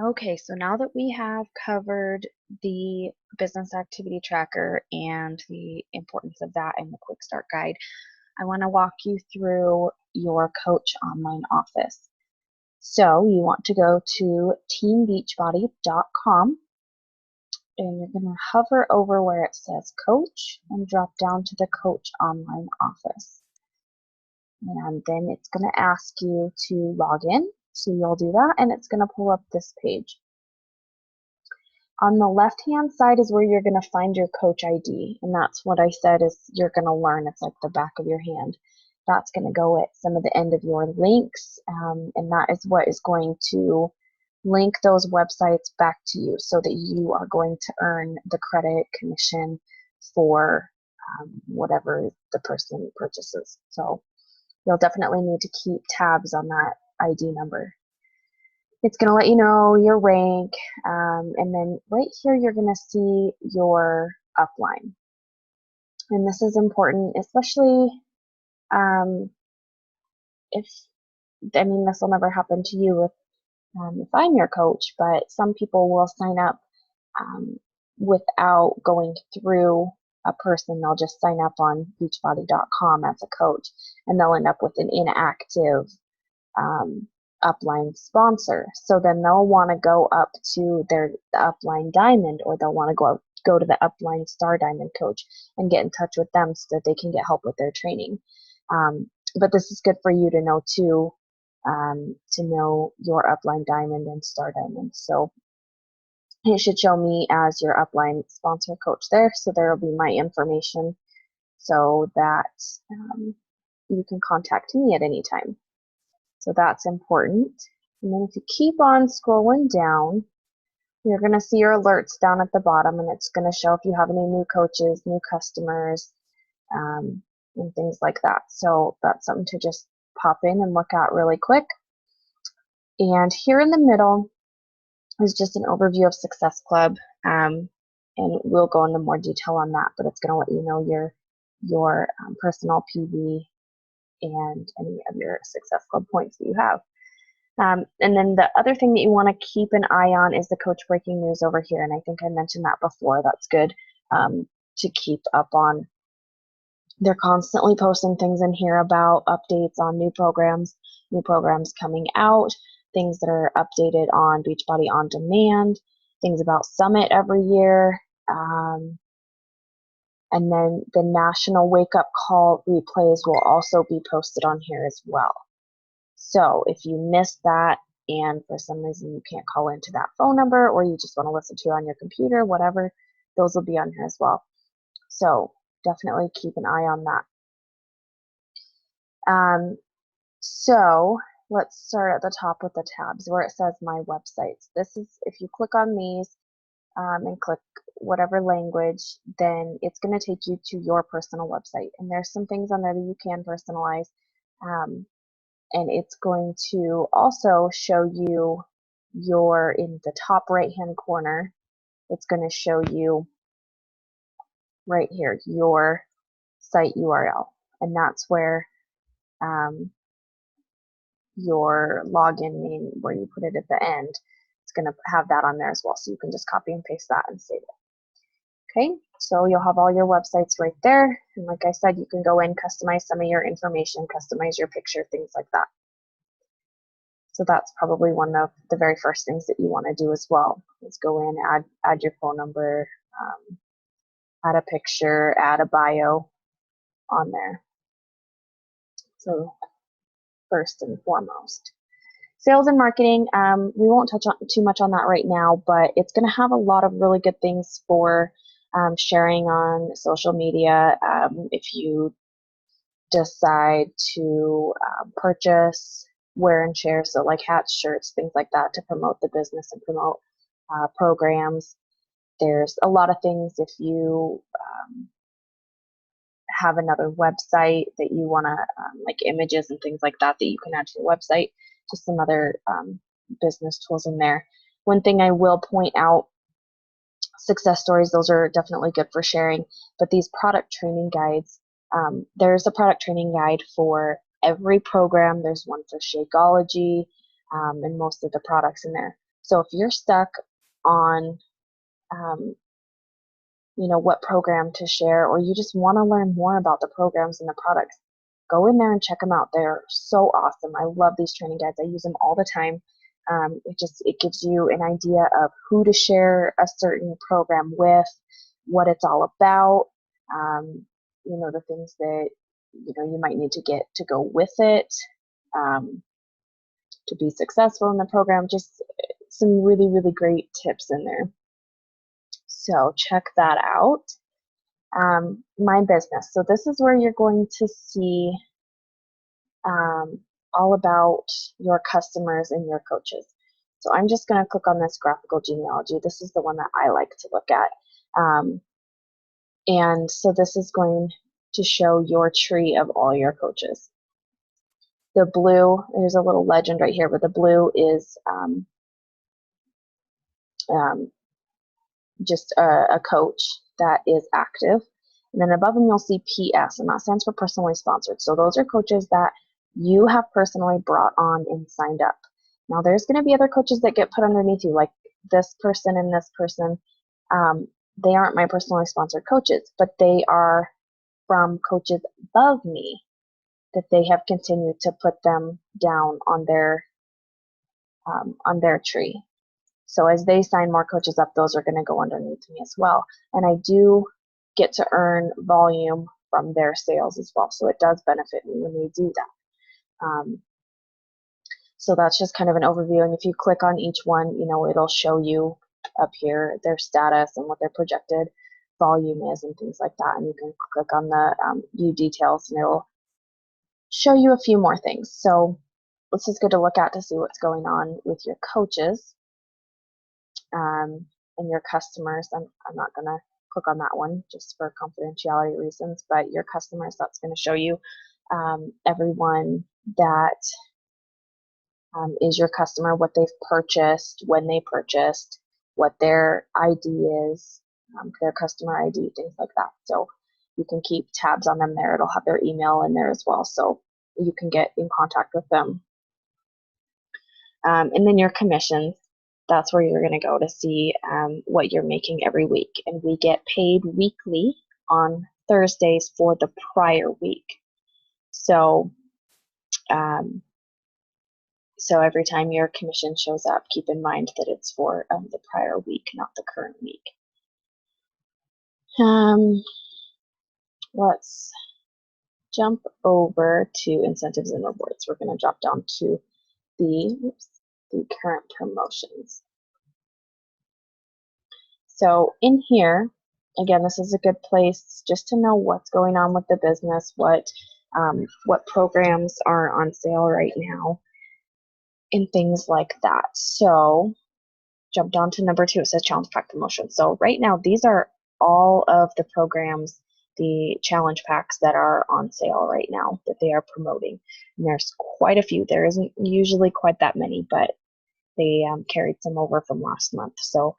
Okay, so now that we have covered the business activity tracker and the importance of that in the quick start guide, I want to walk you through your Coach Online Office. So you want to go to teambeachbody.com and you're going to hover over where it says Coach and drop down to the Coach Online Office. And then it's going to ask you to log in. So you'll do that and it's going to pull up this page. On the left-hand side is where you're going to find your Coach ID, and that's what I said is you're going to learn. It's like the back of your hand. That's going to go at some of the end of your links, and that is what is going to link those websites back to you so that you are going to earn the credit commission for whatever the person purchases. So you'll definitely need to keep tabs on that ID number. It's going to let you know your rank, and then right here you're going to see your upline. And this is important, especially um, if, I mean, this will never happen to you if I'm your coach, but some people will sign up um, without going through a person. They'll just sign up on beachbody.com as a coach, and they'll end up with an inactive um, upline sponsor. So then they'll want to go up to the upline diamond, or they'll want to go to the upline star diamond coach and get in touch with them so that they can get help with their training. But this is good for you to know too, to know your upline diamond and star diamond. So it should show me as your upline sponsor coach there. So there will be my information so that you can contact me at any time. So that's important. And then if you keep on scrolling down, you're going to see your alerts down at the bottom, and it's going to show if you have any new coaches, new customers, and things like that. So that's something to just pop in and look at really quick. And here in the middle is just an overview of Success Club, and we'll go into more detail on that, but it's going to let you know your personal PV and any of your Success Club points that you have. And then the other thing that you want to keep an eye on is the coach breaking news over here. And I think I mentioned that before. That's good to keep up on. They're constantly posting things in here about updates on new programs coming out, things that are updated on Beachbody On Demand, things about Summit every year. And then the National Wake Up Call replays will also be posted on here as well. So if you missed that and for some reason you can't call into that phone number, or you just want to listen to it on your computer, whatever, those will be on here as well. So definitely keep an eye on that. So let's start at the top with the tabs where it says My Websites. This is, if you click on these and click whatever language, then it's going to take you to your personal website. And there's some things on there that you can personalize. And it's going to also show you in the top right hand corner, it's going to show you right here your site URL, and that's where your login name, where you put it at the end, it's going to have that on there as well, so you can just copy and paste that and save it. Okay, so you'll have all your websites right there, and like I said, you can go in, customize some of your information, customize your picture, things like that. So that's probably one of the very first things that you want to do as well, is go in, add your phone number, add a picture, add a bio on there. So first and foremost. Sales and marketing, we won't touch on too much on that right now, but it's going to have a lot of really good things for sharing on social media. If you decide to purchase wear and share, so like hats, shirts, things like that, to promote the business and promote programs. There's a lot of things if you have another website that you want to, like images and things like that, that you can add to your website. Just some other business tools in there. One thing I will point out, success stories, those are definitely good for sharing, but these product training guides, there's a product training guide for every program. There's one for Shakeology and most of the products in there. So if you're stuck on, what program to share, or you just want to learn more about the programs and the products, go in there and check them out. They're so awesome. I love these training guides. I use them all the time. It gives you an idea of who to share a certain program with, what it's all about, the things that you might need to get to go with it, to be successful in the program. Just some really, really great tips in there. So check that out. My business. So this is where you're going to see all about your customers and your coaches. So I'm just going to click on this graphical genealogy. This is the one that I like to look at. And so this is going to show your tree of all your coaches. The blue, there's a little legend right here, but the blue is just a coach that is active. And then above them, you'll see PS, and that stands for personally sponsored. So those are coaches that you have personally brought on and signed up. Now, there's going to be other coaches that get put underneath you, like this person and this person. They aren't my personally sponsored coaches, but they are from coaches above me that they have continued to put them down on their tree. So as they sign more coaches up, those are going to go underneath me as well. And I do get to earn volume from their sales as well. So it does benefit me when they do that. So that's just kind of an overview. And if you click on each one, it'll show you up here their status and what their projected volume is and things like that. And you can click on the view details and it'll show you a few more things. So this is good to look at to see what's going on with your coaches. And your customers. I'm not going to click on that one just for confidentiality reasons, but your customers, that's going to show you everyone that is your customer, what they've purchased, when they purchased, what their ID is, their customer ID, things like that. So you can keep tabs on them there. It'll have their email in there as well, so you can get in contact with them. And then your commissions. That's where you're going to go to see what you're making every week. And we get paid weekly on Thursdays for the prior week. So, so every time your commission shows up, keep in mind that it's for the prior week, not the current week. Let's jump over to incentives and rewards. We're going to drop down to the current promotions. So in here, again, this is a good place just to know what's going on with the business, what programs are on sale right now, and things like that. So jump down to number 2. It says challenge pack promotion. So right now, these are all of the programs, the challenge packs that are on sale right now that they are promoting. And there's quite a few. There isn't usually quite that many, but they carried some over from last month. So,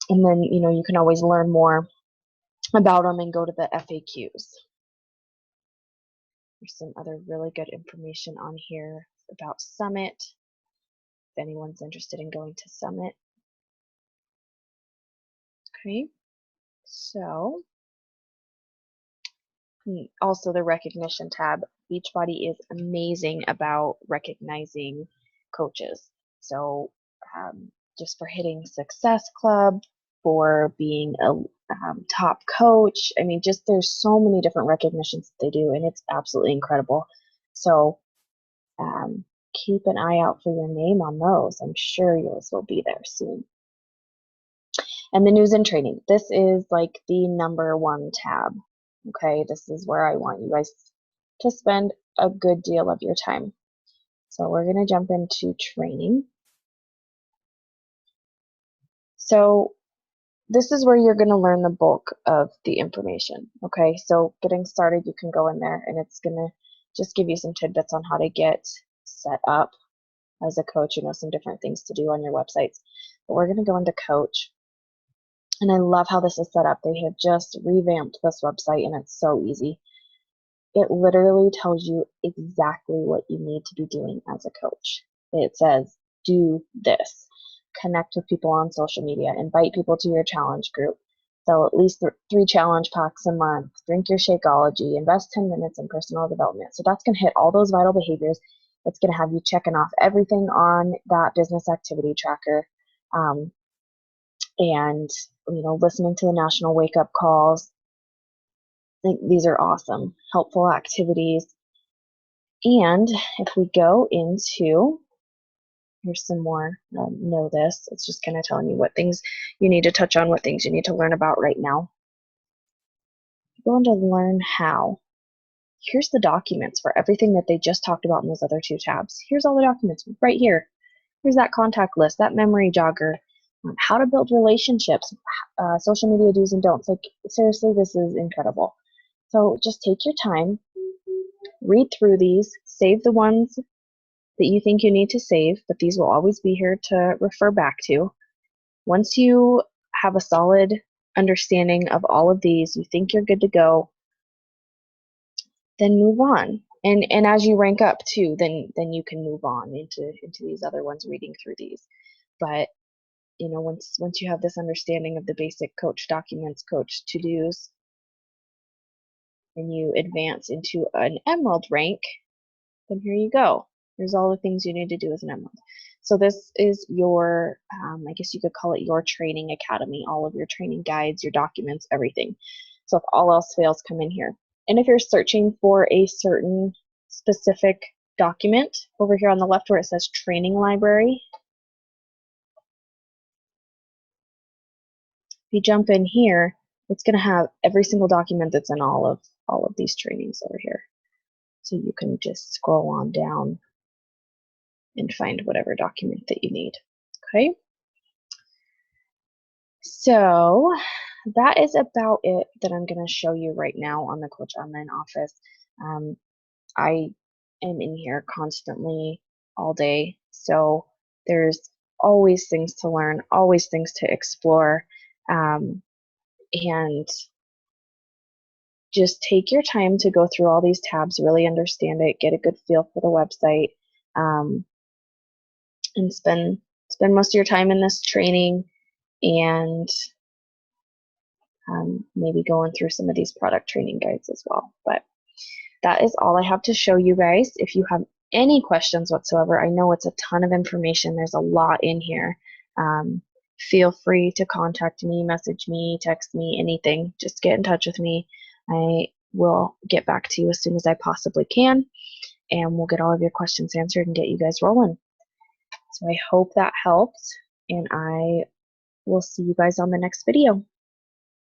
and then, you can always learn more about them and go to the FAQs. There's some other really good information on here about Summit, if anyone's interested in going to Summit. Okay, so also the recognition tab. Beachbody is amazing about recognizing coaches. So just for hitting Success Club, for being a top coach. I mean, just there's so many different recognitions that they do, and it's absolutely incredible. So keep an eye out for your name on those. I'm sure yours will be there soon. And the news and training. This is like the number 1 tab. Okay, this is where I want you guys to spend a good deal of your time. So we're going to jump into training. So this is where you're going to learn the bulk of the information. Okay, so getting started, you can go in there and it's going to just give you some tidbits on how to get set up as a coach, some different things to do on your websites. But we're going to go into coach. And I love how this is set up. They have just revamped this website and it's so easy. It literally tells you exactly what you need to be doing as a coach. It says, do this. connect with people on social media, invite people to your challenge group, sell at least 3 challenge packs a month, drink your Shakeology, invest 10 minutes in personal development. So that's going to hit all those vital behaviors. It's going to have you checking off everything on that business activity tracker. And listening to the national wake up calls. I think these are awesome, helpful activities. And if we go into, here's some more know this. It's just kind of telling you what things you need to touch on, what things you need to learn about right now. Go into learn how. Here's the documents for everything that they just talked about in those other 2 tabs. Here's all the documents right here. Here's that contact list, that memory jogger, how to build relationships, social media do's and don'ts. Like, seriously, this is incredible. So just take your time, read through these, save the ones that you think you need to save, but these will always be here to refer back to. Once you have a solid understanding of all of these, you think you're good to go, then move on. And as you rank up too, then you can move on into these other ones, reading through these. But once you have this understanding of the basic coach documents, coach to-dos, and you advance into an emerald rank, then here you go. There's all the things you need to do as an emerald. So this is your, I guess you could call it your training academy, all of your training guides, your documents, everything. So if all else fails, come in here. And if you're searching for a certain specific document, over here on the left where it says training library, if you jump in here, it's going to have every single document that's in all of these trainings over here. So you can just scroll on down and find whatever document that you need. Okay. So that is about it that I'm going to show you right now on the Coach Online Office. I am in here constantly all day, so there's always things to learn, always things to explore, and just take your time to go through all these tabs, really understand it, get a good feel for the website, and spend most of your time in this training, and maybe going through some of these product training guides as well. But that is all I have to show you guys. If you have any questions whatsoever, I know it's a ton of information. There's a lot in here. Feel free to contact me, message me, text me, anything. Just get in touch with me. I will get back to you as soon as I possibly can, and we'll get all of your questions answered and get you guys rolling. So I hope that helps, and I will see you guys on the next video.